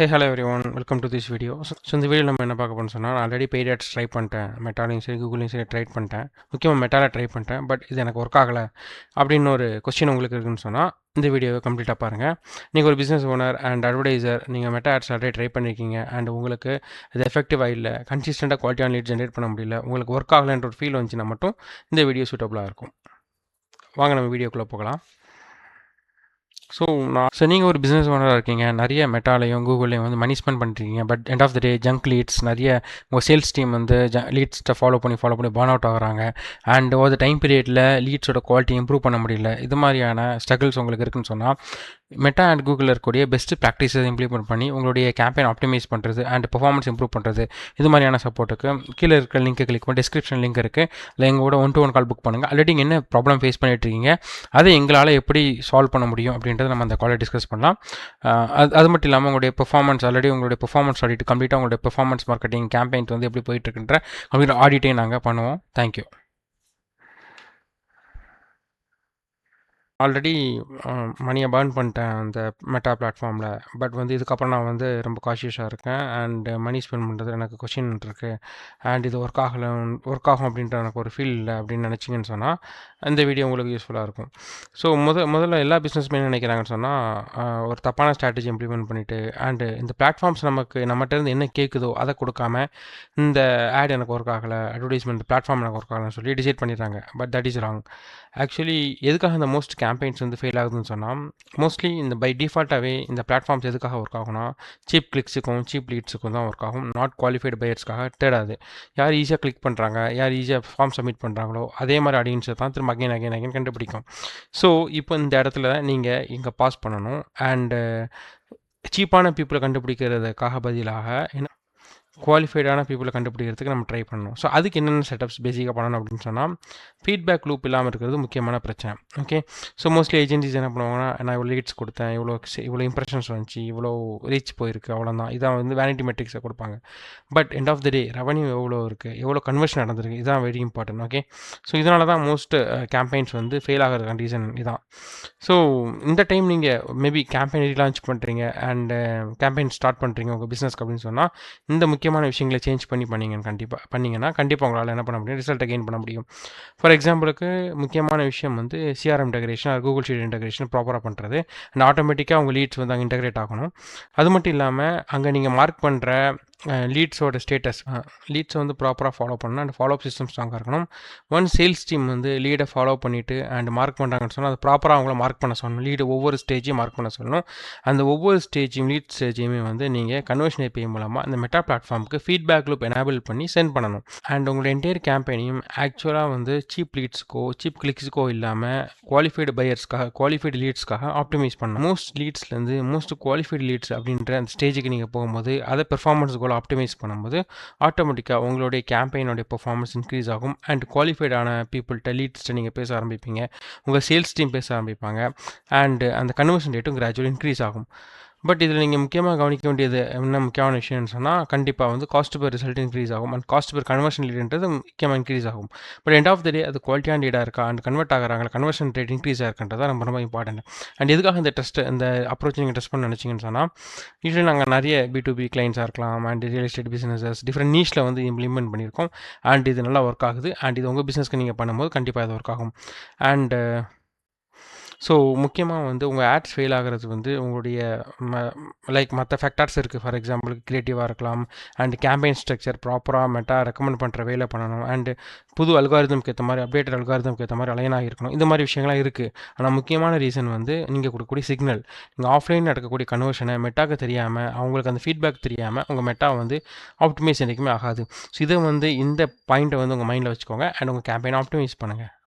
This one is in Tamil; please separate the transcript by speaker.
Speaker 1: Hey hello every one welcome to this video. So இந்த வீடியோ நம்ம என்ன பார்க்க போகணும்னு சொன்னால், நான் ஆல்ரெடி பெய்ட் ஆட்ஸ் ட்ரை பண்ணிட்டேன். மெட்டாலையும் சரி கூகுளையும் சரி ட்ரை பண்ணிட்டேன். முக்கியமாக மெட்டாவில் ட்ரை பண்ணிட்டேன். பட் இது எனக்கு ஒர்க் ஆகலை அப்படின்னு ஒரு கொஸ்டின் உங்களுக்கு இருக்குன்னு சொன்னால், இந்த வீடியோவை கம்ப்ளீட்டாக பாருங்கள். நீங்கள் ஒரு பிஸ்னஸ் ஓனர் அண்ட் அட்வர்டைசர், நீங்கள் மெட்டா ஆட்ஸ் ஆல்ரெடி ட்ரை பண்ணியிருக்கீங்க அண்ட் உங்களுக்கு இது எஃபெக்டிவாக இல்லை, கன்சிஸ்டண்ட்டாக குவாலிட்டியான லீட் ஜென்ரேட் பண்ண முடியல, உங்களுக்கு ஒர்க் ஆகலைன்ற ஒரு ஃபீல் வந்துச்சுன்னா மட்டும் இந்த வீடியோ சூட்டபுளாக இருக்கும். வாங்க நம்ம வீடியோக்குள்ளே போகலாம். ஸோ நீங்கள் ஒரு பிஸ்னஸ் ஓனராக இருக்கீங்க, நிறைய மெட்டாலையும் கூகுளையும் வந்து மணி ஸ்பெண்ட் பண்ணிருக்கீங்க. But end of the day junk leads நிறைய உங்கள் சேல்ஸ் டீம் வந்து லீட்ஸ்ட்டை ஃபாலோ பண்ணி பர்ன் அவுட் ஆகுறாங்க. அண்ட் ஓவர் டைம் பீரியடில் லீட்ஸோட குவாலிட்டி இம்ப்ரூவ் பண்ண முடியல. இது மாதிரியான ஸ்ட்ரகிள்ஸ் உங்களுக்கு இருக்குன்னு சொன்னால், மெட்டா அண்ட் கூகுளில் இருக்கக்கூடிய பெஸ்ட் ப்ராக்டிஸஸ் இம்ப்ளிமெண்ட் பண்ணி உங்களுடைய கேம்பெயின் ஆப்டிமைஸ் பண்ணுறது அண்ட் பெர்ஃபார்மன்ஸ் இம்ப்ரூவ் பண்ணுறது, இது மாதிரியான சப்போர்ட்டுக்கு கீழே இருக்கிற லிங்க்கை கிளிக் பண்ணி டிஸ்கிரிப்ஷன் லிங்க் இருக்குது, இல்லை எங்களோட 1-to-1 கால் புக் பண்ணுங்கள். ஆல்ரெடி என்ன ப்ராப்ளம் ஃபேஸ் பண்ணிட்டு இருக்கீங்க, அதை எங்களால் எப்படி சால்வ் பண்ண முடியும் அப்படின்றத நம்ம அந்த காலை டிஸ்கஸ் பண்ணலாம். அது மட்டும் இல்லாமல் உங்களுடைய பெர்ஃபார்மன்ஸ் உங்களுடைய பெர்ஃபார்மன்ஸ் ஆடிட் கம்ப்ளீட்டாக உங்களுடைய பெர்ஃபார்மன்ஸ் மார்க்கெட்டிங் கேம்பெயின் வந்து எப்படி போயிட்டு இருக்குன்ற கம்ப்ளீட் ஆடிட்டையும் நாங்கள் பண்ணுவோம். தேங்க்யூ. ஆல்ரெடி மணியை பர்ன் பண்ணிட்டேன் அந்த மெட்டா பிளாட்ஃபார்மில். பட் வந்து இதுக்கப்புறம் நான் வந்து ரொம்ப காஷியஸாக இருக்கேன் அண்ட் மணி ஸ்பெண்ட் பண்ணுறது எனக்கு கொஷின் இருக்குது. அண்ட் இது ஒர்க் ஆகும் அப்படின்ற எனக்கு ஒரு ஃபீல் இல்லை அப்படின்னு நினச்சிங்கன்னு சொன்னால் இந்த வீடியோ உங்களுக்கு யூஸ்ஃபுல்லாக இருக்கும். ஸோ முதல்ல எல்லா பிஸ்னஸ்மே நினைக்கிறாங்கன்னு சொன்னால், ஒரு தப்பான ஸ்ட்ராட்டஜி இம்ப்ளிமெண்ட் பண்ணிவிட்டு அண்டு இந்த பிளாட்ஃபார்ம்ஸ் நம்மகிட்டேருந்து என்ன கேட்குதோ அதை கொடுக்காம, இந்த ஆட் எனக்கு ஒர்க் ஆகலை, அட்வர்டைஸ்மெண்ட் பிளாட்ஃபார்ம் எனக்கு ஒர்க் ஆகலைன்னு சொல்லி டிசைட் பண்ணிடுறாங்க. But that is wrong. Actually எதுக்காக இந்த மோஸ்ட் கேம்பெயின்ஸ் வந்து ஃபெயில் ஆகுதுன்னு சொன்னால், மோஸ்ட்லி இந்த பை டிஃபால்ட்டாகவே இந்த பிளாட்ஃபார்ம்ஸ் எதுக்காக ஒர்க் ஆகும்னா, சீப் கிளிக்ஸுக்கும் சீப் லீட்ஸுக்கும் தான் ஒர்க் ஆகும். நாட் குவாலிஃபைடு பையர்ஸ்க்காக தேடாது. யார் ஈஸியாக கிளிக் பண்ணுறாங்க, யார் ஈஸியாக ஃபார்ம் சப்மிட் பண்ணுறாங்களோ அதே மாதிரி ஆடியன்ஸை தான் திரும்ப அகைன் கண்டுபிடிக்கும். ஸோ இப்போ இந்த இடத்துல நீங்கள் இங்கே பாஸ் பண்ணணும் அண்டு சீப்பான பீப்புளை கண்டுபிடிக்கிறதுக்காக பதிலாக என்ன குவாலிஃபைடான பீப்புளை கண்டுபிடிக்கிறதுக்கு நம்ம ட்ரை பண்ணணும். ஸோ அதுக்கு என்னென்ன செட்டப்ஸ் பேசிக்காக பண்ணணும் அப்படின்னு சொன்னால், ஃபீட்பேக் லூப் இல்லாமல் இருக்கிறது முக்கியமான பிரச்சனை. ஓகே, ஸோ மோஸ்ட்லி ஏஜென்சிஸ் என்ன பண்ணுவாங்கன்னா, நான் இவ்வளோ லீட்ஸ் கொடுத்தேன், இவ்வளோ இம்ப்ரெஷன்ஸ் வந்துச்சு, இவ்வளோ ரீச் போயிருக்கு, அவ்வளோதான், இதான் வந்து வேனிட்டி மெட்ரிக்ஸை கொடுப்பாங்க. But end of the day revenue எவ்வளோ இருக்குது, எவ்வளோ கன்வர்ஷன் நடந்திருக்கு, இதுதான் வெரி இம்பார்ட்டன்ட். ஓகே, ஸோ இதனால தான் மோஸ்ட் கேம்பெயின்ஸ் வந்து ஃபெயில் ஆகிறதுக்கான ரீசன் இதான். ஸோ இந்த டைம் நீங்கள் மேபி கேம்பெயின் ரீலான்ச் பண்ணுறீங்க அண்ட் கேம்பெயின் ஸ்டார்ட் பண்ணுறீங்க உங்கள் பிஸ்னஸ்க்கு அப்படின்னு சொன்னால், இந்த முக்கியமான விஷயங்களை சேஞ்ச் பண்ணிங்கன்னா கண்டிப்பாக உங்களால் என்ன பண்ண முடியும், ரிசல்ட்டை கெயின் பண்ண முடியும். ஃபார் எக்ஸாம்பிளுக்கு முக்கியமான விஷயம் வந்து CRM integration, Google sheet integration ப்ராப்பராக பண்ணுறது அண்ட் ஆட்டோமேட்டிக்காக உங்கள் லீட்ஸ் வந்து அங்கே இன்டகிரேட் ஆகணும். அது மட்டும் இல்லாமல் அங்கே நீங்கள் மார்க் பண்ணுற லீட்ஸோட ஸ்டேட்டஸ், லீட்ஸை வந்து ப்ராப்பராக ஃபாலோ பண்ணணும் அண்ட் ஃபாலோ அப் சிஸ்டம் ஸ்ட்ராங்காக இருக்கணும். ஒன் சேல்ஸ் டீம் வந்து லீடை ஃபாலோ பண்ணிவிட்டு அண்ட் மார்க் பண்ணுறாங்கன்னு சொன்னால், அது ப்ராப்பராக அவங்கள மார்க் பண்ண சொல்லணும். லீடு ஒவ்வொரு ஸ்டேஜையும் மார்க் பண்ண சொல்லணும். அந்த ஒவ்வொரு லீட் ஸ்டேஜையுமே வந்து நீங்கள் கன்வர்ஷன் ஏபிஐ மூலமாக அந்த மெட்டா பிளாட்ஃபார்முக்கு ஃபீட்பேக் லூப் எனேபிள் பண்ணி சென்ட் பண்ணணும். அண்ட் உங்களோட என்டையர் கேம்பெயினையும் ஆக்சுவலாக வந்து சீப் லீட்ஸுக்கோ சீப் கிளிக்ஸுக்கோ இல்லாமல் குவாலிஃபைடு பையர்ஸ்க்காக, குவாலிஃபைடு லீட்ஸ்க்காக ஆப்டிமைஸ் பண்ணணும். மோஸ்ட் லீட்ஸ்லேருந்து மோஸ்ட் குவாலிஃபைடு லீட்ஸ் அப்படின்ற அந்த ஸ்டேஜுக்கு நீங்கள் போகும்போது, அதை பெர்ஃபார்மன்ஸ் கோல் ஆப்டிமைஸ் பண்ணும்போது ஆட்டோமேட்டிக்காக உங்களுடைய கேம்பெயினுடைய பெர்ஃபார்மன்ஸ் இன்க்ரீஸ் ஆகும் அண்ட் குவாலிஃபைடான பீப்புள்கிட்ட லீட்ஸ்ட்டை நீங்கள் பேச ஆரம்பிப்பீங்க, உங்கள் சேல்ஸ் டீம் பேச ஆரம்பிப்பாங்க அண்ட் அந்த கன்வர்ஷன் ரேட்டும் கிராஜுவலி இன்க்ரீஸ் ஆகும். பட் இதில் நீங்கள் முக்கியமாக கவனிக்க வேண்டியது என்ன முக்கியமான விஷயம்னு சொன்னால், கண்டிப்பாக வந்து காஸ்ட் பெர் ரிசல்ட் இன்க்ரீஸ் ஆகும் அண்ட் காஸ்ட் பெர் கன்வர்ஷன் லீடுன்றது முக்கியமாக இன்க்ரீஸ் ஆகும். But end of the day அது குவாலிட்டியான லீடாக இருக்கா அண்ட் கன்வெர்ட் ஆகிறாங்களா, கன்வர்ஷன் ரேட் இன்க்ரீஸ் ஆகிருக்கின்றதா ரொம்ப இம்பார்ட்டன்ட். அண்ட் எதுக்காக இந்த அப்ரோச் நீங்கள் டெஸ்ட் பண்ண நினச்சிங்கன்னு சொன்னால், யூஸ்வலி நாங்கள் நிறைய B2B கிளைண்ட்ஸாக இருக்கலாம் and real estate businesses different நீஷில் வந்து இம்ப்ளிமெண்ட் பண்ணியிருக்கோம் அண்ட் இது நல்லா ஒர்க் ஆகுது அண்ட் இது உங்கள் பிஸ்னஸ்க்கு நீங்கள் பண்ணும்போது கண்டிப்பாக இது ஒர்க் ஆகும். அண்ட் ஸோ முக்கியமாக வந்து உங்கள் ஆட்ஸ் ஃபெயில் ஆகிறது வந்து உங்களுடைய மற்ற ஃபேக்டர்ஸ் இருக்குது. ஃபார் எக்ஸாம்பிள் க்ரியேட்டிவாக இருக்கலாம் அண்ட் கேம்பெயின் ஸ்ட்ரக்சர் ப்ராப்பராக மெட்டா ரெக்கமெண்ட் பண்ணுற வேலை பண்ணணும் அண்டு புது அல்காரிதம்க்கு ஏற்ற மாதிரி, அப்டேட்டட் அல்காரிதம்க்கு ஏற்ற மாதிரி அலைனாக இருக்கணும். இந்த மாதிரி விஷயங்கள்லாம் இருக்குது. ஆனால் முக்கியமான ரீசன் வந்து நீங்கள் கொடுக்கக்கூடிய சிக்னல். நீங்கள் ஆஃப்லைன் நடக்கக்கூடிய கன்வர்ஷனை மெட்டாக்கு தெரியாமல், அவங்களுக்கு அந்த ஃபீட்பேக் தெரியாமல் உங்கள் மெட்டா வந்து ஆப்டிமைஸ் என்றைக்குமே ஆகாது. ஸோ இதை வந்து இந்த பாயிண்ட்டை வந்து உங்கள் மைண்டில் வச்சுக்கோங்க அண்ட் உங்கள் கேம்பெயினை ஆப்டிமைஸ் பண்ணுங்கள்.